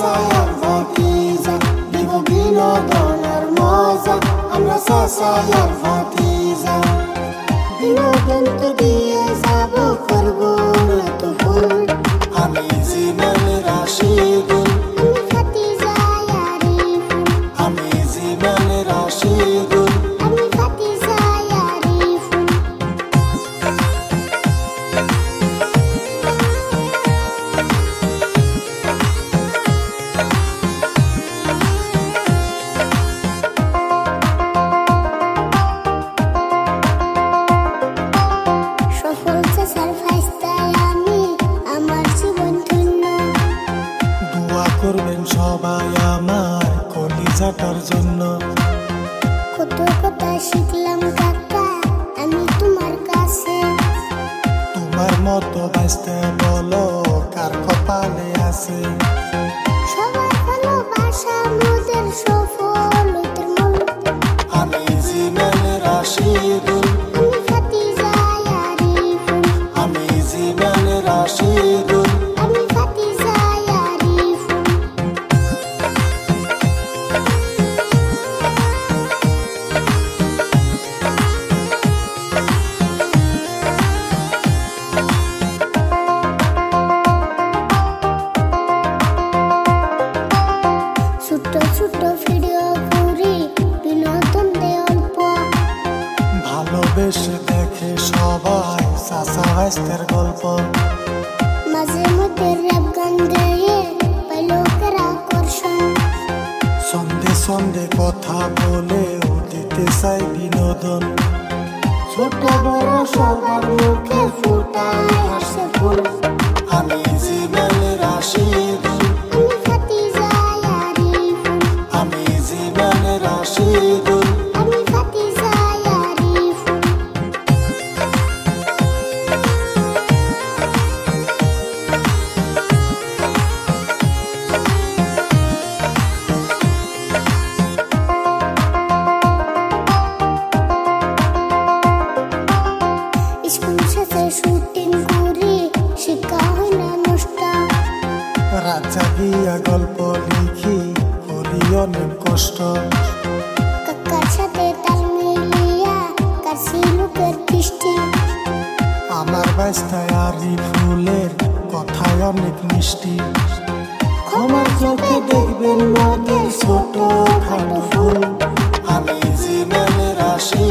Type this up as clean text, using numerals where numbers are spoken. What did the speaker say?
চাচার ভাতিজা, দিব বিনোদনের মজা, আমরা চাচার ভাতিজা। বিনোদন তো দিয়ে যাব, করবো এত ভুল। আমি জীবন রাশিদুল, আমি ভাতিজা আরিফুল, আমি জীবন রাশিদুল। আমি ভাতিজা আরিফুল। সফল চাচার ফাইস্তায় আমি, আমার জীবন ধন্য। দোয়া করবেন সবাই আমার কলিজাটার জন্য। কত কথা শিখলাম কাকা আমি তোমার কাছে। তোমার মতো বাঁচতে বলো কার কপালে আছে। সবার ভালোবাসা মোদের সফলতার মূল। আমি জীবন রাশিদুল, আমি ভাতিজা আরিফুল, আমি জীবন রাশিদুল। আমি ভাতিজা আরিফুল। ছোট ছোট ভিডিও করি, বিনোদন দেয় অল্প। ভালোবেসে দেখে সবাই চাচা ভাইস্তের গল্প। মাঝে মধ্যে র‍্যাপ গান গেয়ে পাই লোকের আকর্ষণ। সন্ধে সন্ধে কথা বলেও দিতে চাই বিনোদন। ছোট বড় সবার মুখে ফুটায় হাসে ফুল। আমি জীবন রাশিদুল, আমি ভাতিজা আরিফুল, আমি জীবন রাশিদুল। আমি ভাতিজা আরিফুল। স্কুল শেষে শুটিং করি, শিক্ষা হয় না নষ্ট। রাজা গিয়া গল্প লিখি, করি অনেক কষ্ট। কাকার সাথে তাল মিলিয়া কাছি লোকের দৃষ্টি। আমার বাস্তায় আরিফুলের কথায় অনেক মিষ্টি। ক্ষমার চোখে দেখবেন মোদের ছোট খাটো ফুল। আমি জীবন রাশি